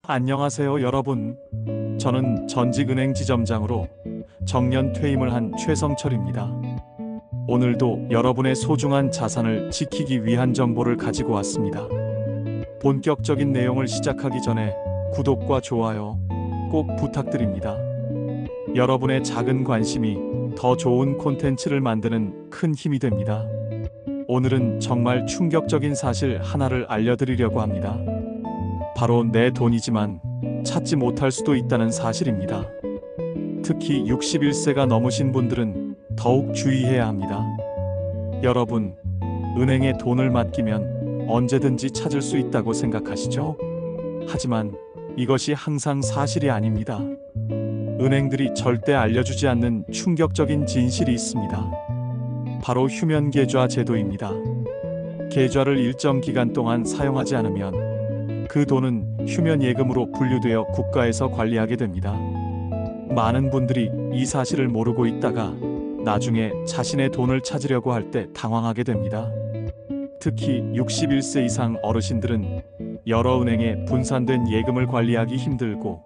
안녕하세요, 여러분. 저는 전직은행 지점장으로 정년 퇴임을 한 최성철입니다. 오늘도 여러분의 소중한 자산을 지키기 위한 정보를 가지고 왔습니다. 본격적인 내용을 시작하기 전에 구독과 좋아요 꼭 부탁드립니다. 여러분의 작은 관심이 더 좋은 콘텐츠를 만드는 큰 힘이 됩니다. 오늘은 정말 충격적인 사실 하나를 알려드리려고 합니다. 바로 내 돈이지만 찾지 못할 수도 있다는 사실입니다. 특히 61세가 넘으신 분들은 더욱 주의해야 합니다. 여러분, 은행에 돈을 맡기면 언제든지 찾을 수 있다고 생각하시죠? 하지만 이것이 항상 사실이 아닙니다. 은행들이 절대 알려주지 않는 충격적인 진실이 있습니다. 바로 휴면계좌 제도입니다. 계좌를 일정 기간 동안 사용하지 않으면 그 돈은 휴면예금으로 분류되어 국가에서 관리하게 됩니다. 많은 분들이 이 사실을 모르고 있다가 나중에 자신의 돈을 찾으려고 할 때 당황하게 됩니다. 특히 61세 이상 어르신들은 여러 은행에 분산된 예금을 관리하기 힘들고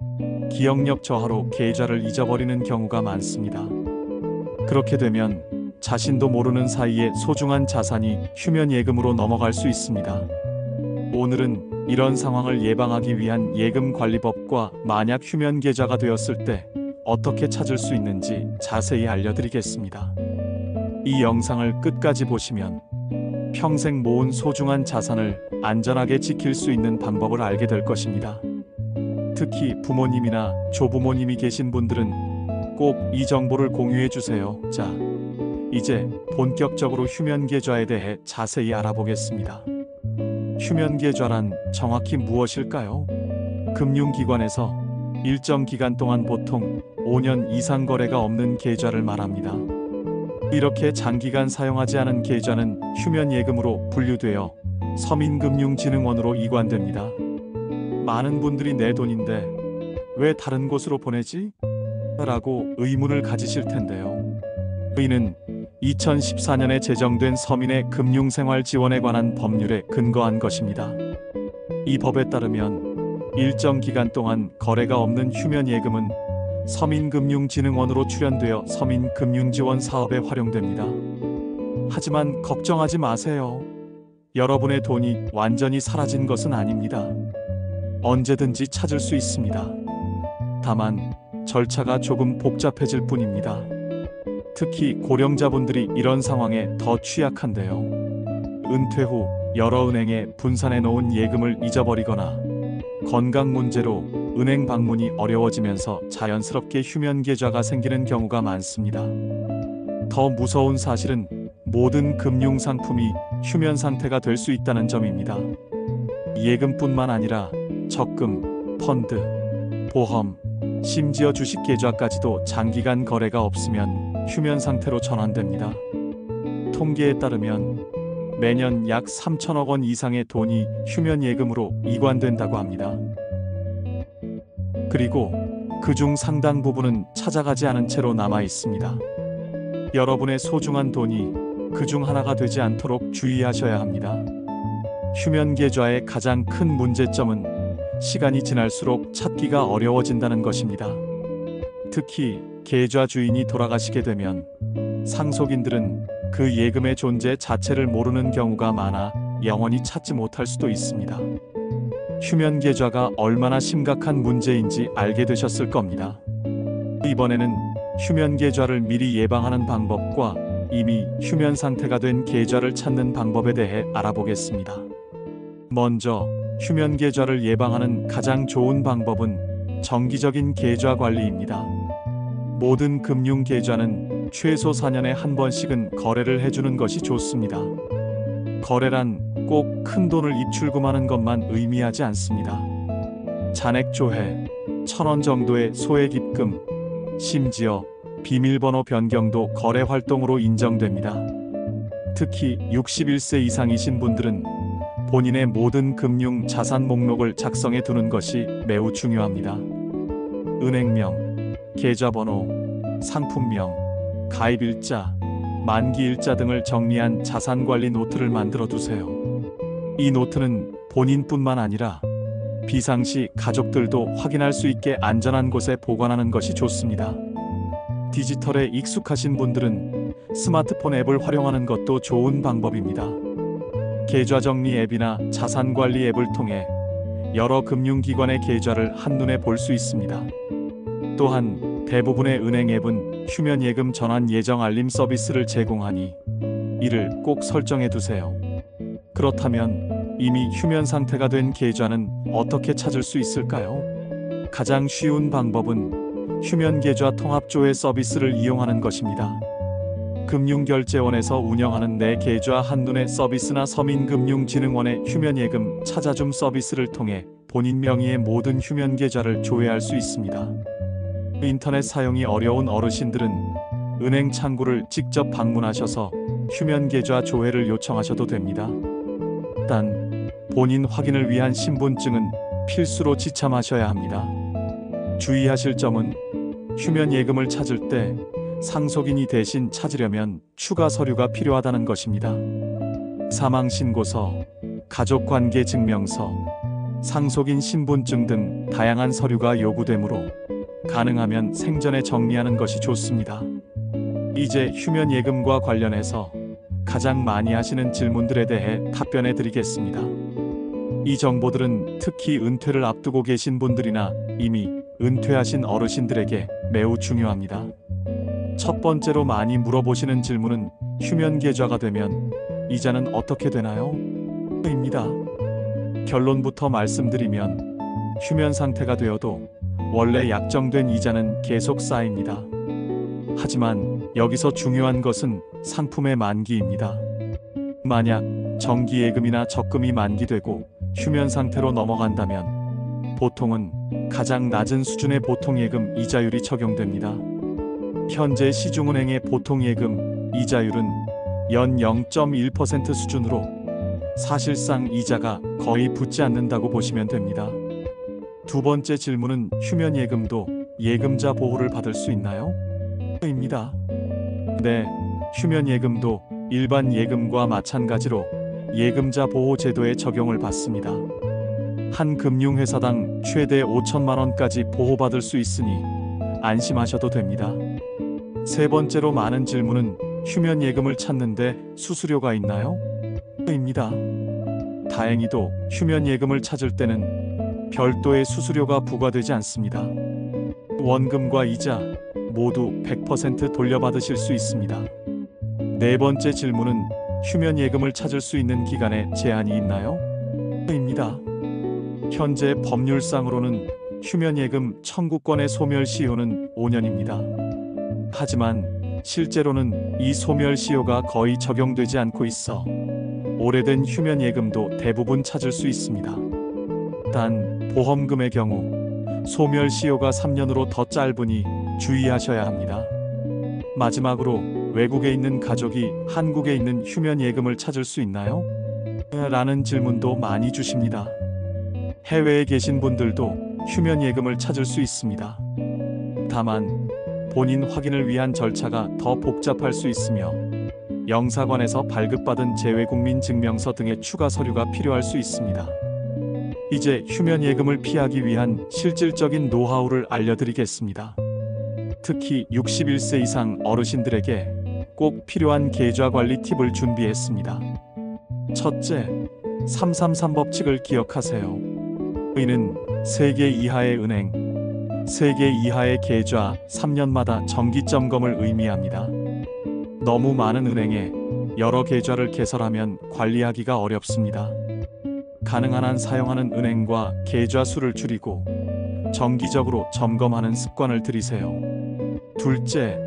기억력 저하로 계좌를 잊어버리는 경우가 많습니다. 그렇게 되면 자신도 모르는 사이에 소중한 자산이 휴면예금으로 넘어갈 수 있습니다. 오늘은 이런 상황을 예방하기 위한 예금관리법과 만약 휴면계좌가 되었을 때 어떻게 찾을 수 있는지 자세히 알려드리겠습니다. 이 영상을 끝까지 보시면 평생 모은 소중한 자산을 안전하게 지킬 수 있는 방법을 알게 될 것입니다. 특히 부모님이나 조부모님이 계신 분들은 꼭 이 정보를 공유해 주세요. 자, 이제 본격적으로 휴면계좌에 대해 자세히 알아보겠습니다. 휴면계좌란 정확히 무엇일까요? 금융기관에서 일정 기간 동안 보통 5년 이상 거래가 없는 계좌를 말합니다. 이렇게 장기간 사용하지 않은 계좌는 휴면예금으로 분류되어 서민금융진흥원으로 이관됩니다. 많은 분들이 내 돈인데 왜 다른 곳으로 보내지? 라고 의문을 가지실 텐데요. 이는 2014년에 제정된 서민의 금융생활 지원에 관한 법률에 근거한 것입니다. 이 법에 따르면 일정 기간 동안 거래가 없는 휴면예금은 서민금융진흥원으로 출연되어 서민금융지원 사업에 활용됩니다. 하지만 걱정하지 마세요. 여러분의 돈이 완전히 사라진 것은 아닙니다. 언제든지 찾을 수 있습니다. 다만 절차가 조금 복잡해질 뿐입니다. 특히 고령자분들이 이런 상황에 더 취약한데요. 은퇴 후 여러 은행에 분산해 놓은 예금을 잊어버리거나 건강 문제로 은행 방문이 어려워지면서 자연스럽게 휴면계좌가 생기는 경우가 많습니다. 더 무서운 사실은 모든 금융상품이 휴면 상태가 될 수 있다는 점입니다. 예금뿐만 아니라 적금, 펀드, 보험, 심지어 주식계좌까지도 장기간 거래가 없으면 휴면 상태로 전환됩니다. 통계에 따르면 매년 약 3천억 원 이상의 돈이 휴면예금으로 이관된다고 합니다. 그리고 그중 상당 부분은 찾아가지 않은 채로 남아 있습니다. 여러분의 소중한 돈이 그중 하나가 되지 않도록 주의하셔야 합니다. 휴면계좌의 가장 큰 문제점은 시간이 지날수록 찾기가 어려워진다는 것입니다. 특히 계좌 주인이 돌아가시게 되면 상속인들은 그 예금의 존재 자체를 모르는 경우가 많아 영원히 찾지 못할 수도 있습니다. 휴면계좌가 얼마나 심각한 문제인지 알게 되셨을 겁니다. 이번에는 휴면계좌를 미리 예방하는 방법과 이미 휴면 상태가 된 계좌를 찾는 방법에 대해 알아보겠습니다. 먼저 휴면계좌를 예방하는 가장 좋은 방법은 정기적인 계좌 관리입니다. 모든 금융계좌는 최소 4년에 한 번씩은 거래를 해주는 것이 좋습니다. 거래란 꼭 큰 돈을 입출금하는 것만 의미하지 않습니다. 잔액 조회, 1,000원 정도의 소액 입금, 심지어 비밀번호 변경도 거래 활동으로 인정됩니다. 특히 61세 이상이신 분들은 본인의 모든 금융 자산 목록을 작성해 두는 것이 매우 중요합니다. 은행명, 계좌번호, 상품명, 가입일자, 만기일자 등을 정리한 자산관리 노트를 만들어 두세요. 이 노트는 본인뿐만 아니라 비상시 가족들도 확인할 수 있게 안전한 곳에 보관하는 것이 좋습니다. 디지털에 익숙하신 분들은 스마트폰 앱을 활용하는 것도 좋은 방법입니다. 계좌 정리 앱이나 자산 관리 앱을 통해 여러 금융기관의 계좌를 한눈에 볼 수 있습니다. 또한 대부분의 은행 앱은 휴면 예금 전환 예정 알림 서비스를 제공하니 이를 꼭 설정해 두세요. 그렇다면 이미 휴면 상태가 된 계좌는 어떻게 찾을 수 있을까요? 가장 쉬운 방법은 휴면 계좌 통합조회 서비스를 이용하는 것입니다. 금융결제원에서 운영하는 내 계좌 한눈에 서비스나 서민금융진흥원의 휴면예금 찾아줌 서비스를 통해 본인 명의의 모든 휴면 계좌를 조회할 수 있습니다. 인터넷 사용이 어려운 어르신들은 은행 창구를 직접 방문하셔서 휴면 계좌 조회를 요청하셔도 됩니다. 단, 본인 확인을 위한 신분증은 필수로 지참하셔야 합니다. 주의하실 점은 휴면 예금을 찾을 때 상속인이 대신 찾으려면 추가 서류가 필요하다는 것입니다. 사망신고서, 가족관계증명서, 상속인 신분증 등 다양한 서류가 요구되므로 가능하면 생전에 정리하는 것이 좋습니다. 이제 휴면 예금과 관련해서 가장 많이 하시는 질문들에 대해 답변해 드리겠습니다. 이 정보들은 특히 은퇴를 앞두고 계신 분들이나 이미 은퇴하신 어르신들에게 매우 중요합니다. 첫 번째로 많이 물어보시는 질문은 휴면 계좌가 되면 이자는 어떻게 되나요? 입니다. 결론부터 말씀드리면 휴면 상태가 되어도 원래 약정된 이자는 계속 쌓입니다. 하지만 여기서 중요한 것은 상품의 만기입니다. 만약 정기예금이나 적금이 만기되고 휴면 상태로 넘어간다면 보통은 가장 낮은 수준의 보통예금 이자율이 적용됩니다. 현재 시중은행의 보통예금 이자율은 연 0.1% 수준으로 사실상 이자가 거의 붙지 않는다고 보시면 됩니다. 두 번째 질문은 휴면 예금도 예금자 보호를 받을 수 있나요? 입니다. 네, 휴면 예금도 일반 예금과 마찬가지로 예금자 보호 제도의 적용을 받습니다. 한 금융회사당 최대 5천만 원까지 보호받을 수 있으니 안심하셔도 됩니다. 세 번째로 많은 질문은 휴면 예금을 찾는데 수수료가 있나요? 입니다. 다행히도 휴면 예금을 찾을 때는 별도의 수수료가 부과되지 않습니다. 원금과 이자 모두 100% 돌려받으실 수 있습니다. 네 번째 질문은 휴면 예금을 찾을 수 있는 기간에 제한이 있나요? 입니다. 현재 법률상으로는 휴면 예금 청구권의 소멸시효는 5년입니다. 하지만 실제로는 이 소멸시효가 거의 적용되지 않고 있어 오래된 휴면 예금도 대부분 찾을 수 있습니다. 단 보험금의 경우 소멸시효가 3년으로 더 짧으니 주의하셔야 합니다. 마지막으로 외국에 있는 가족이 한국에 있는 휴면 예금을 찾을 수 있나요? 라는 질문도 많이 주십니다. 해외에 계신 분들도 휴면 예금을 찾을 수 있습니다. 다만 본인 확인을 위한 절차가 더 복잡할 수 있으며 영사관에서 발급받은 재외국민 증명서 등의 추가 서류가 필요할 수 있습니다. 이제 휴면 예금을 피하기 위한 실질적인 노하우를 알려드리겠습니다. 특히 61세 이상 어르신들에게 꼭 필요한 계좌 관리 팁을 준비했습니다. 첫째, 333 법칙을 기억하세요. 이는 3개 이하의 은행, 3개 이하의 계좌 3년마다 정기 점검을 의미합니다. 너무 많은 은행에 여러 계좌를 개설하면 관리하기가 어렵습니다. 가능한 한 사용하는 은행과 계좌 수를 줄이고 정기적으로 점검하는 습관을 들이세요. 둘째,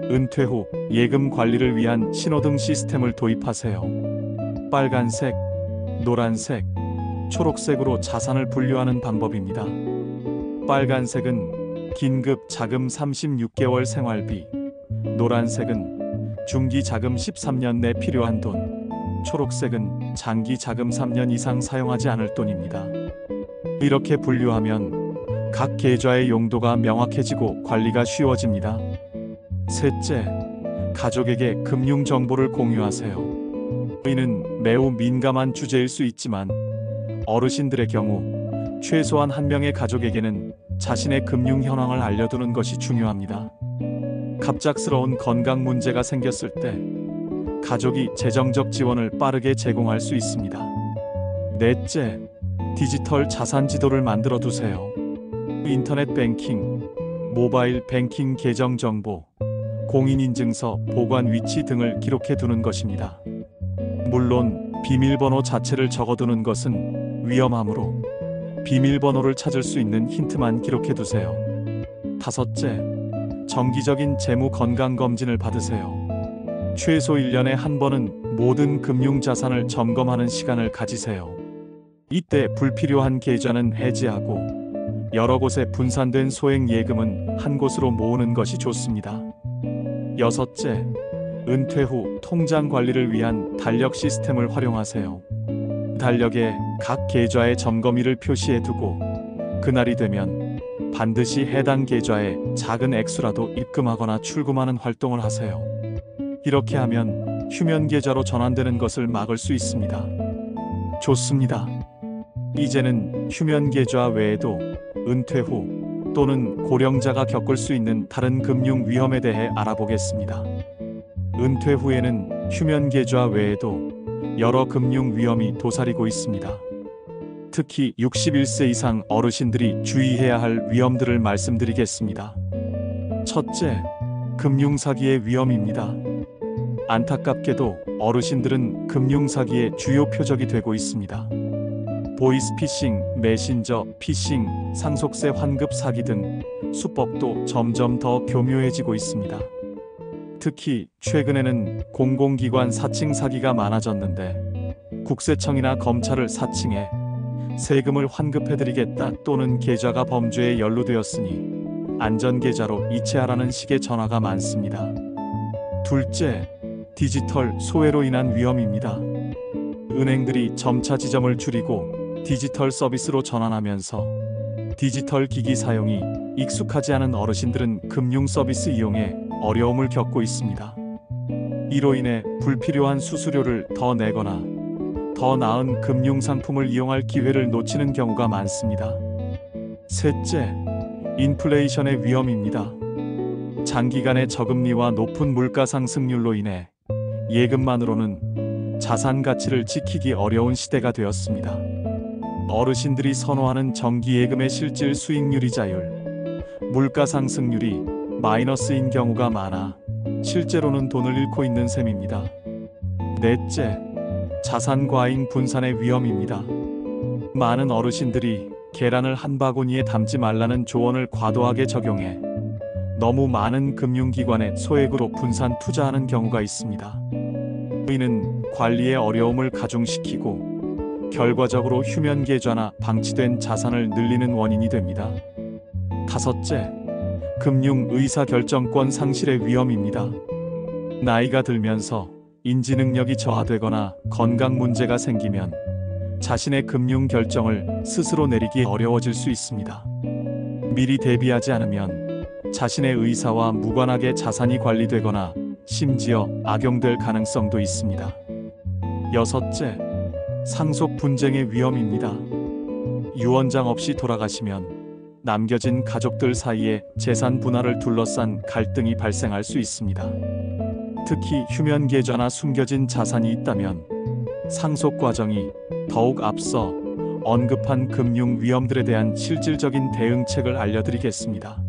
은퇴 후 예금 관리를 위한 신호등 시스템을 도입하세요. 빨간색, 노란색, 초록색으로 자산을 분류하는 방법입니다. 빨간색은 긴급 자금 36개월 생활비, 노란색은 중기 자금 13년 내 필요한 돈, 초록색은 장기 자금 3년 이상 사용하지 않을 돈입니다. 이렇게 분류하면 각 계좌의 용도가 명확해지고 관리가 쉬워집니다. 셋째, 가족에게 금융 정보를 공유하세요. 이는 매우 민감한 주제일 수 있지만 어르신들의 경우 최소한 한 명의 가족에게는 자신의 금융 현황을 알려두는 것이 중요합니다. 갑작스러운 건강 문제가 생겼을 때 가족이 재정적 지원을 빠르게 제공할 수 있습니다. 넷째, 디지털 자산 지도를 만들어 두세요. 인터넷 뱅킹, 모바일 뱅킹 계정 정보, 공인인증서, 보관 위치 등을 기록해 두는 것입니다. 물론 비밀번호 자체를 적어두는 것은 위험하므로 비밀번호를 찾을 수 있는 힌트만 기록해 두세요. 다섯째, 정기적인 재무 건강 검진을 받으세요. 최소 1년에 한 번은 모든 금융 자산을 점검하는 시간을 가지세요. 이때 불필요한 계좌는 해지하고 여러 곳에 분산된 소액 예금은 한 곳으로 모으는 것이 좋습니다. 여섯째, 은퇴 후 통장 관리를 위한 달력 시스템을 활용하세요. 달력에 각 계좌의 점검일을 표시해 두고 그날이 되면 반드시 해당 계좌에 작은 액수라도 입금하거나 출금하는 활동을 하세요. 이렇게 하면 휴면 계좌로 전환되는 것을 막을 수 있습니다. 좋습니다. 이제는 휴면 계좌 외에도 은퇴 후 또는 고령자가 겪을 수 있는 다른 금융 위험에 대해 알아보겠습니다. 은퇴 후에는 휴면 계좌 외에도 여러 금융 위험이 도사리고 있습니다. 특히 61세 이상 어르신들이 주의해야 할 위험들을 말씀드리겠습니다. 첫째, 금융사기의 위험입니다. 안타깝게도 어르신들은 금융사기의 주요 표적이 되고 있습니다. 보이스피싱, 메신저 피싱, 상속세 환급 사기 등 수법도 점점 더 교묘해지고 있습니다. 특히 최근에는 공공기관 사칭 사기가 많아졌는데 국세청이나 검찰을 사칭해 세금을 환급해드리겠다 또는 계좌가 범죄에 연루되었으니 안전계좌로 이체하라는 식의 전화가 많습니다. 둘째, 디지털 소외로 인한 위험입니다. 은행들이 점차 지점을 줄이고 디지털 서비스로 전환하면서 디지털 기기 사용이 익숙하지 않은 어르신들은 금융 서비스 이용에 어려움을 겪고 있습니다. 이로 인해 불필요한 수수료를 더 내거나 더 나은 금융 상품을 이용할 기회를 놓치는 경우가 많습니다. 셋째, 인플레이션의 위험입니다. 장기간의 저금리와 높은 물가 상승률로 인해 예금만으로는 자산 가치를 지키기 어려운 시대가 되었습니다. 어르신들이 선호하는 정기예금의 실질 수익률이자율, 물가 상승률이 마이너스인 경우가 많아 실제로는 돈을 잃고 있는 셈입니다. 넷째, 자산 과잉 분산의 위험입니다. 많은 어르신들이 계란을 한 바구니에 담지 말라는 조언을 과도하게 적용해 너무 많은 금융기관에 소액으로 분산 투자하는 경우가 있습니다. 이는 관리의 어려움을 가중시키고 결과적으로 휴면 계좌나 방치된 자산을 늘리는 원인이 됩니다. 다섯째, 금융 의사결정권 상실의 위험입니다. 나이가 들면서 인지 능력이 저하되거나 건강 문제가 생기면 자신의 금융 결정을 스스로 내리기 어려워질 수 있습니다. 미리 대비하지 않으면 자신의 의사와 무관하게 자산이 관리되거나 심지어 악용될 가능성도 있습니다. 여섯째, 상속 분쟁의 위험입니다. 유언장 없이 돌아가시면 남겨진 가족들 사이에 재산 분할을 둘러싼 갈등이 발생할 수 있습니다. 특히 휴면 계좌나 숨겨진 자산이 있다면 상속 과정이 더욱 앞서 언급한 금융 위험들에 대한 실질적인 대응책을 알려드리겠습니다.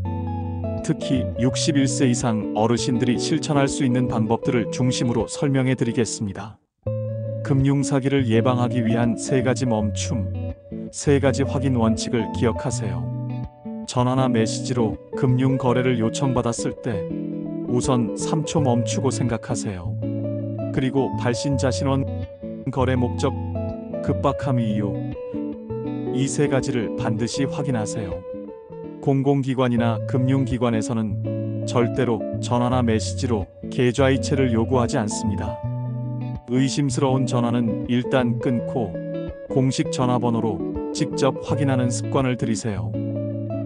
특히 61세 이상 어르신들이 실천할 수 있는 방법들을 중심으로 설명해 드리겠습니다. 금융사기를 예방하기 위한 3가지 멈춤, 3가지 확인 원칙을 기억하세요. 전화나 메시지로 금융 거래를 요청받았을 때 우선 3초 멈추고 생각하세요. 그리고 발신자 신원, 거래 목적, 급박함 이유, 이 3가지를 반드시 확인하세요. 공공기관이나 금융기관에서는 절대로 전화나 메시지로 계좌 이체를 요구하지 않습니다. 의심스러운 전화는 일단 끊고 공식 전화번호로 직접 확인하는 습관을 들이세요.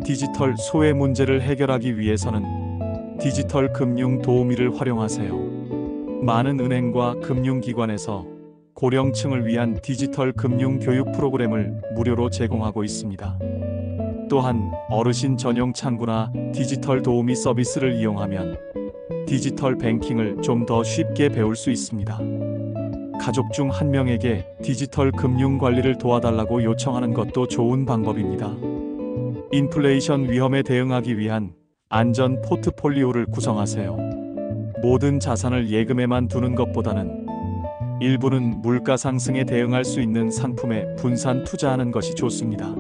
디지털 소외 문제를 해결하기 위해서는 디지털 금융 도우미를 활용하세요. 많은 은행과 금융기관에서 고령층을 위한 디지털 금융 교육 프로그램을 무료로 제공하고 있습니다. 또한 어르신 전용 창구나 디지털 도우미 서비스를 이용하면 디지털 뱅킹을 좀 더 쉽게 배울 수 있습니다. 가족 중 한 명에게 디지털 금융 관리를 도와달라고 요청하는 것도 좋은 방법입니다. 인플레이션 위험에 대응하기 위한 안전 포트폴리오를 구성하세요. 모든 자산을 예금에만 두는 것보다는 일부는 물가 상승에 대응할 수 있는 상품에 분산 투자하는 것이 좋습니다.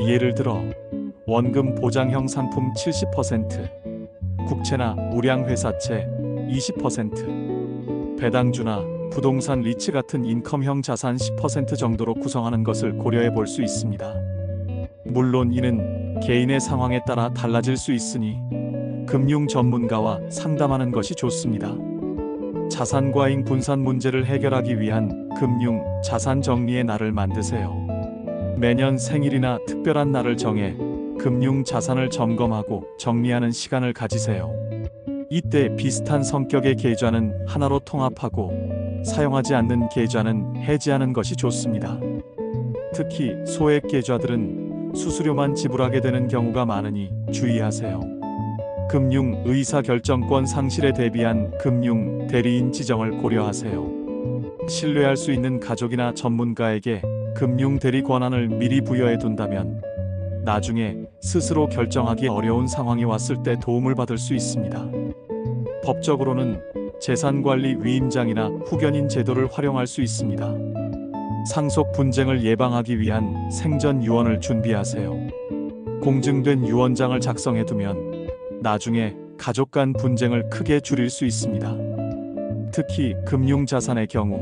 예를 들어 원금 보장형 상품 70%, 국채나 우량회사채 20%, 배당주나 부동산 리츠 같은 인컴형 자산 10% 정도로 구성하는 것을 고려해 볼 수 있습니다. 물론 이는 개인의 상황에 따라 달라질 수 있으니 금융 전문가와 상담하는 것이 좋습니다. 자산 과잉 분산 문제를 해결하기 위한 금융 자산 정리의 날을 만드세요. 매년 생일이나 특별한 날을 정해 금융 자산을 점검하고 정리하는 시간을 가지세요. 이때 비슷한 성격의 계좌는 하나로 통합하고 사용하지 않는 계좌는 해지하는 것이 좋습니다. 특히 소액 계좌들은 수수료만 지불하게 되는 경우가 많으니 주의하세요. 금융 의사결정권 상실에 대비한 금융 대리인 지정을 고려하세요. 신뢰할 수 있는 가족이나 전문가에게 금융 대리 권한을 미리 부여해 둔다면 나중에 스스로 결정하기 어려운 상황이 왔을 때 도움을 받을 수 있습니다. 법적으로는 재산관리 위임장이나 후견인 제도를 활용할 수 있습니다. 상속 분쟁을 예방하기 위한 생전 유언을 준비하세요. 공증된 유언장을 작성해 두면 나중에 가족 간 분쟁을 크게 줄일 수 있습니다. 특히 금융자산의 경우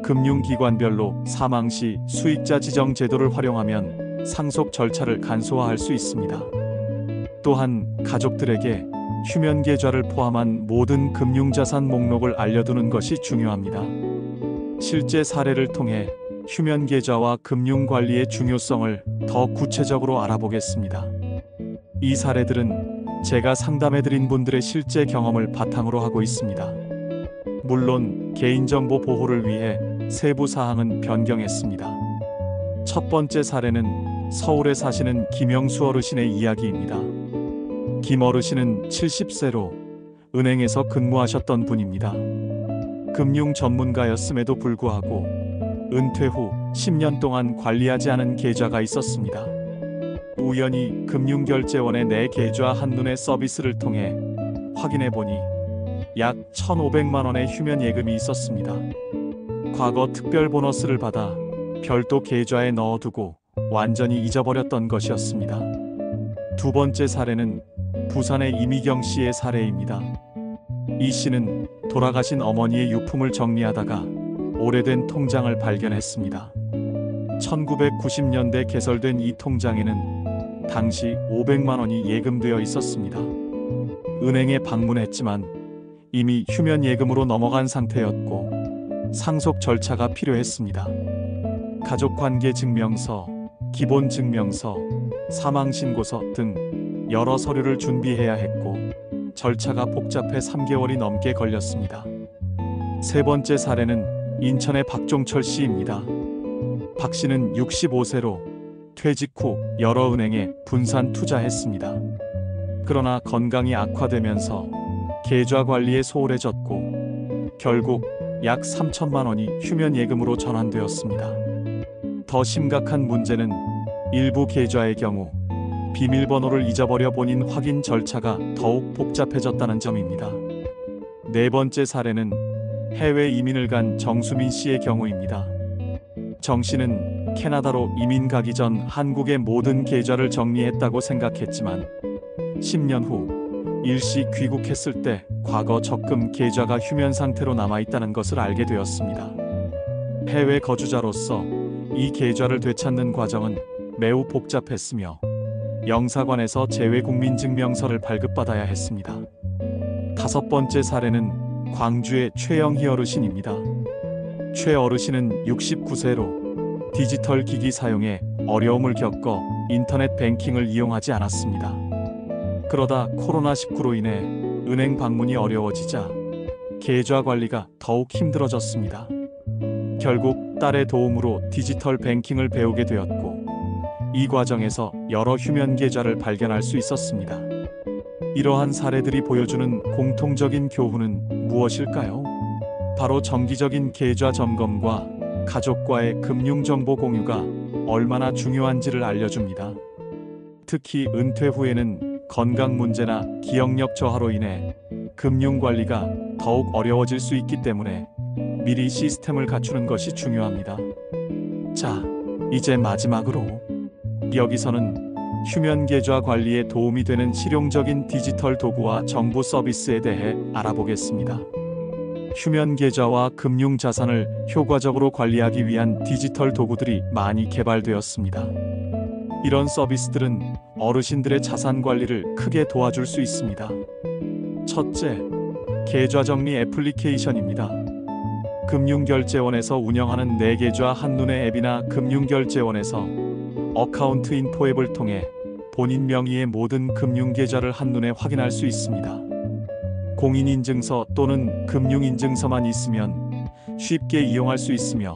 금융기관별로 사망 시 수익자 지정 제도를 활용하면 상속 절차를 간소화할 수 있습니다. 또한 가족들에게 휴면계좌를 포함한 모든 금융자산 목록을 알려두는 것이 중요합니다. 실제 사례를 통해 휴면계좌와 금융관리의 중요성을 더 구체적으로 알아보겠습니다. 이 사례들은 제가 상담해드린 분들의 실제 경험을 바탕으로 하고 있습니다. 물론 개인정보 보호를 위해 세부 사항은 변경했습니다. 첫 번째 사례는 서울에 사시는 김영수 어르신의 이야기입니다. 김 어르신은 70세로 은행에서 근무하셨던 분입니다. 금융 전문가였음에도 불구하고 은퇴 후 10년 동안 관리하지 않은 계좌가 있었습니다. 우연히 금융결제원의 내 계좌 한눈에 서비스를 통해 확인해 보니 약 1,500만 원의 휴면 예금이 있었습니다. 과거 특별 보너스를 받아 별도 계좌에 넣어두고 완전히 잊어버렸던 것이었습니다. 두 번째 사례는 부산의 이미경 씨의 사례입니다. 이 씨는 돌아가신 어머니의 유품을 정리하다가 오래된 통장을 발견했습니다. 1990년대 개설된 이 통장에는 당시 500만 원이 예금되어 있었습니다. 은행에 방문했지만 이미 휴면 예금으로 넘어간 상태였고 상속 절차가 필요했습니다. 가족관계 증명서, 기본 증명서, 사망신고서 등 여러 서류를 준비해야 했고 절차가 복잡해 3개월이 넘게 걸렸습니다. 세 번째 사례는 인천의 박종철 씨입니다. 박 씨는 65세로 퇴직 후 여러 은행에 분산 투자했습니다. 그러나 건강이 악화되면서 계좌 관리에 소홀해졌고 결국 약 3천만 원이 휴면 예금으로 전환되었습니다. 더 심각한 문제는 일부 계좌의 경우 비밀번호를 잊어버려 본인 확인 절차가 더욱 복잡해졌다는 점입니다. 네 번째 사례는 해외 이민을 간 정수민 씨의 경우입니다. 정 씨는 캐나다로 이민 가기 전 한국의 모든 계좌를 정리했다고 생각했지만 10년 후 일시 귀국했을 때 과거 적금 계좌가 휴면 상태로 남아있다는 것을 알게 되었습니다. 해외 거주자로서 이 계좌를 되찾는 과정은 매우 복잡했으며 영사관에서 재외국민증명서를 발급받아야 했습니다. 다섯 번째 사례는 광주의 최영희 어르신입니다. 최 어르신은 69세로 디지털 기기 사용에 어려움을 겪어 인터넷 뱅킹을 이용하지 않았습니다. 그러다 코로나19로 인해 은행 방문이 어려워지자 계좌 관리가 더욱 힘들어졌습니다. 결국 딸의 도움으로 디지털 뱅킹을 배우게 되었고, 이 과정에서 여러 휴면 계좌를 발견할 수 있었습니다. 이러한 사례들이 보여주는 공통적인 교훈은 무엇일까요? 바로 정기적인 계좌 점검과 가족과의 금융정보 공유가 얼마나 중요한지를 알려줍니다. 특히 은퇴 후에는 건강 문제나 기억력 저하로 인해 금융관리가 더욱 어려워질 수 있기 때문에 미리 시스템을 갖추는 것이 중요합니다. 자, 이제 마지막으로 여기서는 휴면 계좌 관리에 도움이 되는 실용적인 디지털 도구와 정보 서비스에 대해 알아보겠습니다. 휴면 계좌와 금융 자산을 효과적으로 관리하기 위한 디지털 도구들이 많이 개발되었습니다. 이런 서비스들은 어르신들의 자산 관리를 크게 도와줄 수 있습니다. 첫째, 계좌 정리 애플리케이션입니다. 금융결제원에서 운영하는 내 계좌 한눈에 앱이나 금융결제원에서 어카운트 인포 앱을 통해 본인 명의의 모든 금융계좌를 한눈에 확인할 수 있습니다. 공인인증서 또는 금융인증서만 있으면 쉽게 이용할 수 있으며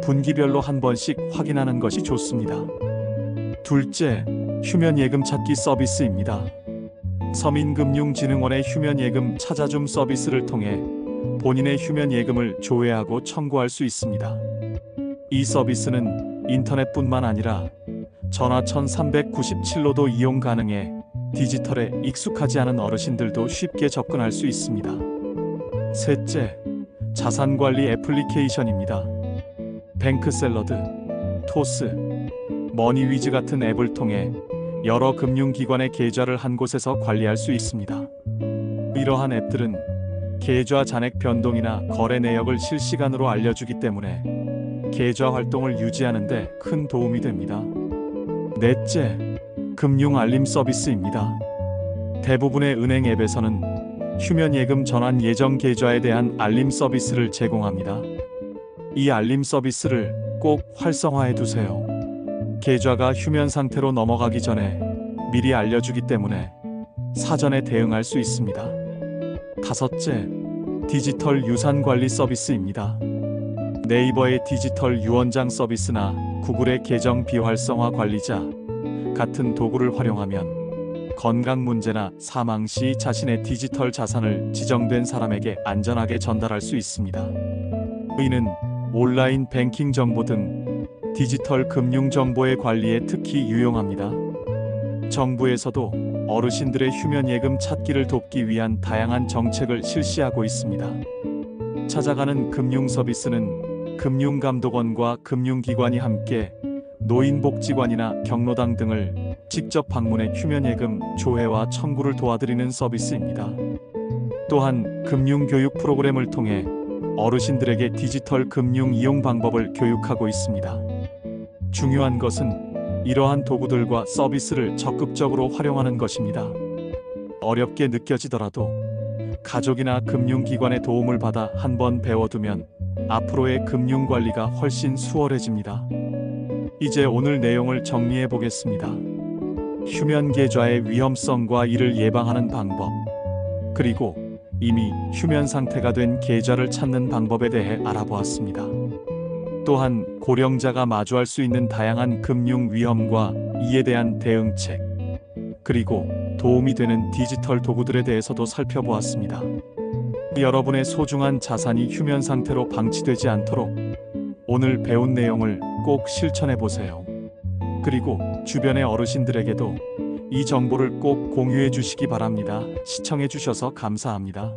분기별로 한 번씩 확인하는 것이 좋습니다. 둘째, 휴면예금 찾기 서비스입니다. 서민금융진흥원의 휴면예금 찾아줌 서비스를 통해 본인의 휴면예금을 조회하고 청구할 수 있습니다. 이 서비스는 인터넷뿐만 아니라 전화 1397로도 이용 가능해 디지털에 익숙하지 않은 어르신들도 쉽게 접근할 수 있습니다. 셋째, 자산관리 애플리케이션입니다. 뱅크샐러드, 토스, 머니위즈 같은 앱을 통해 여러 금융기관의 계좌를 한 곳에서 관리할 수 있습니다. 이러한 앱들은 계좌 잔액 변동이나 거래 내역을 실시간으로 알려주기 때문에 계좌 활동을 유지하는 데 큰 도움이 됩니다. 넷째, 금융 알림 서비스입니다. 대부분의 은행 앱에서는 휴면예금 전환 예정 계좌에 대한 알림 서비스를 제공합니다. 이 알림 서비스를 꼭 활성화해 두세요. 계좌가 휴면 상태로 넘어가기 전에 미리 알려주기 때문에 사전에 대응할 수 있습니다. 다섯째, 디지털 유산 관리 서비스입니다. 네이버의 디지털 유언장 서비스나 구글의 계정 비활성화 관리자 같은 도구를 활용하면 건강 문제나 사망 시 자신의 디지털 자산을 지정된 사람에게 안전하게 전달할 수 있습니다. 이는 온라인 뱅킹 정보 등 디지털 금융 정보의 관리에 특히 유용합니다. 정부에서도 어르신들의 휴면예금 찾기를 돕기 위한 다양한 정책을 실시하고 있습니다. 찾아가는 금융 서비스는 금융감독원과 금융기관이 함께 노인복지관이나 경로당 등을 직접 방문해 휴면예금 조회와 청구를 도와드리는 서비스입니다. 또한 금융교육 프로그램을 통해 어르신들에게 디지털 금융 이용 방법을 교육하고 있습니다. 중요한 것은 이러한 도구들과 서비스를 적극적으로 활용하는 것입니다. 어렵게 느껴지더라도 가족이나 금융기관의 도움을 받아 한번 배워두면 앞으로의 금융관리가 훨씬 수월해집니다. 이제 오늘 내용을 정리해 보겠습니다. 휴면 계좌의 위험성과 이를 예방하는 방법, 그리고 이미 휴면 상태가 된 계좌를 찾는 방법에 대해 알아보았습니다. 또한 고령자가 마주할 수 있는 다양한 금융 위험과 이에 대한 대응책, 그리고 도움이 되는 디지털 도구들에 대해서도 살펴보았습니다. 여러분의 소중한 자산이 휴면 상태로 방치되지 않도록 오늘 배운 내용을 꼭 실천해 보세요. 그리고 주변의 어르신들에게도 이 정보를 꼭 공유해 주시기 바랍니다. 시청해 주셔서 감사합니다.